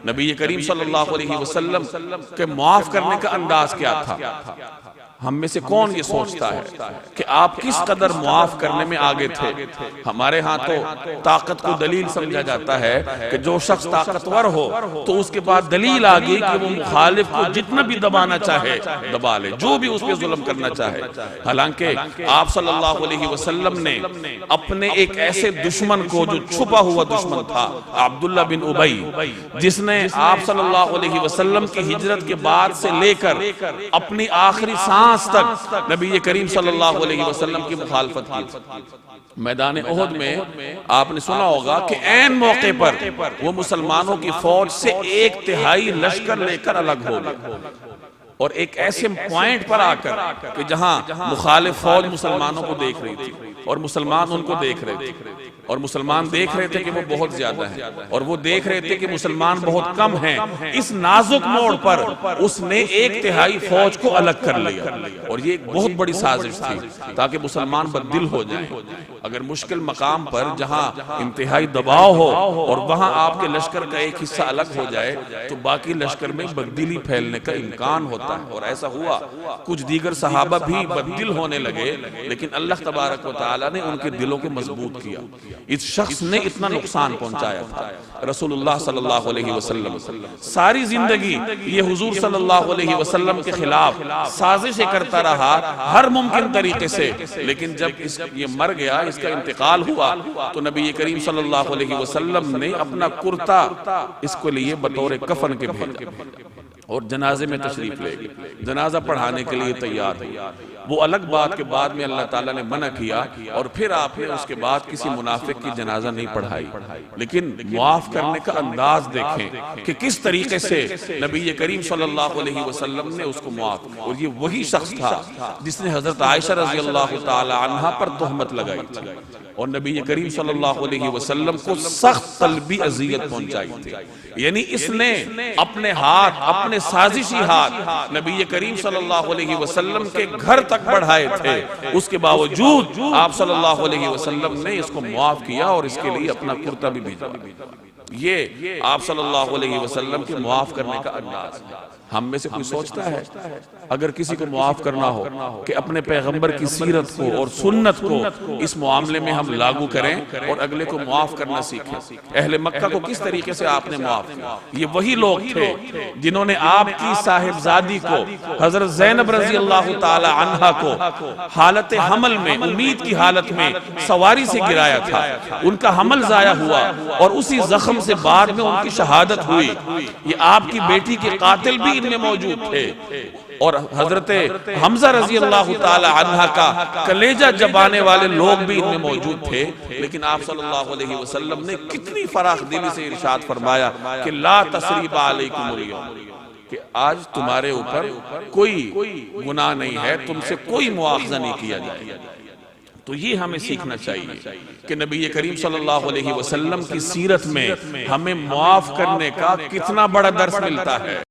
نبی کریم صلی اللہ علیہ وسلم کے معاف کرنے کا انداز کیا تھا؟ ہم میں سے کون یہ سوچتا ہے کہ آپ کس قدر معاف کرنے میں آگے تھے؟ ہمارے ہاں تو طاقت کو دلیل سمجھا جاتا ہے کہ جو شخص طاقتور ہو تو اس کے بعد دلیل آگئی کہ وہ مخالف کو جتنا بھی دبانا چاہے دبا لے، جو بھی اس پہ ظلم کرنا چاہے۔ حالانکہ آپ صلی اللہ علیہ وسلم نے اپنے ایک ایسے دشمن کو، جو چھپا ہوا دشمن تھا، عبداللہ بن ابی، جس نے آپ صلی اللہ علیہ وسلم کی ہجرت کے بعد سے لے کر اپنی آخری سانس تک نبی کریم صلی اللہ علیہ وسلم کی مخالفت کی۔ میدان احد میں آپ نے سنا ہوگا کہ عین موقع پر وہ مسلمانوں کی فوج سے 1/3 لشکر لے کر الگ ہو گئے، اور ایک ایسے پوائنٹ پر آ کر کہ جہاں مخالف فوج مسلمانوں کو دیکھ رہی تھی اور مسلمان ان کو دیکھ رہے تھے، اور مسلمان دیکھ رہے تھے کہ وہ بہت زیادہ ہیں، اور وہ دیکھ رہے تھے کہ مسلمان بہت کم ہیں، اس نازک موڑ پر اس نے 1/3 فوج کو الگ کر لیا، اور یہ ایک بہت بڑی سازش تھی تاکہ مسلمان بددل ہو جائیں۔ اگر مشکل مقام پر جہاں انتہائی دباؤ ہو اور وہاں آپ کے لشکر کا ایک حصہ الگ ہو جائے تو باقی لشکر میں بددلی پھیلنے کا امکان ہوتا ہے، اور ایسا ہوا۔ کچھ دیگر صحابہ بھی بددل ہونے لگے، لیکن اللہ تبارک و تعالیٰ نے ان کے دلوں کو مضبوط کیا۔ اس شخص نے اتنا نقصان پہنچایا تھا۔ رسول اللہ صلی اللہ علیہ وسلم ساری زندگی یہ حضور صلی اللہ علیہ وسلم کے خلاف سازشیں کرتا رہا ہر ممکن طریقے سے، لیکن جب یہ مر گیا، اس کا انتقال ہوا، تو نبی کریم صلی اللہ علیہ وسلم نے اپنا کرتا اس کو لیے بطور کفن کے بھیجا، اور جنازے میں تشریف لے گئے، جنازہ پڑھانے کے لیے تیار ہے۔ وہ الگ بات کے بعد میں اللہ تعالیٰ نے منع کیا، اور پھر آپ نے اس کے بعد کسی منافق کی جنازہ نہیں پڑھائی۔ لیکن معاف کرنے کا انداز دیکھیں کہ کس طریقے سے نبی کریم صلی اللہ علیہ وسلم نے اس کو معاف کیا، اور یہ وہی شخص تھا جس نے حضرت عائشہ رضی اللہ تعالی عنہا پر تہمت لگائی تھی، اور نبی کریم صلی اللہ علیہ وسلم کو سخت قلبی اذیت پہنچائی تھی۔ یعنی اس نے اپنے ہاتھ، اپنے سازشی ہاتھ نبی کریم صلی اللہ علیہ وسلم کے گھر تک بڑھائے تھے، اس کے باوجود آپ صلی اللہ علیہ وسلم نے اس کو معاف کیا اور اس کے لیے اپنا کرتا بھی بھیجا۔ یہ آپ صلی اللہ علیہ وسلم کے معاف کرنے کا انداز ہے۔ ہم میں سے کوئی سوچتا ہے اگر کسی کو معاف کرنا ہو کہ اپنے پیغمبر کی سیرت کو اور سنت کو اس معاملے میں ہم لاگو کریں اور اگلے کو معاف کرنا سیکھیں؟ اہل مکہ کو کس طریقے سے آپ نے معاف کیا؟ یہ وہی لوگ تھے جنہوں نے آپ کی صاحبزادی کو، حضرت زینب رضی اللہ تعالی عنہا کو، حالت حمل میں، امید کی حالت میں سواری سے گرایا تھا۔ ان کا حمل ضائع ہوا، اور اسی زخم سے بعد میں ان کی شہادت ہوئی۔ یہ آپ کی بیٹی کے قاتل بھی ان میں موجود تھے، اور حضرت حمزہ رضی اللہ تعالی عنہ کا کلیجہ جبانے والے لوگ بھی ان میں موجود تھے۔ لیکن آپ صلی اللہ علیہ وسلم نے کتنی فراخ دلی سے ارشاد فرمایا کہ لا تثریب علیکم اليوم، کہ آج تمہارے اوپر کوئی گناہ نہیں ہے، تم سے کوئی مواخذہ نہیں کیا جائے۔ تو یہ ہمیں سیکھنا چاہیے کہ نبی کریم صلی اللہ علیہ وسلم کی سیرت میں ہمیں معاف کرنے کا کتنا بڑا درس ملتا ہے۔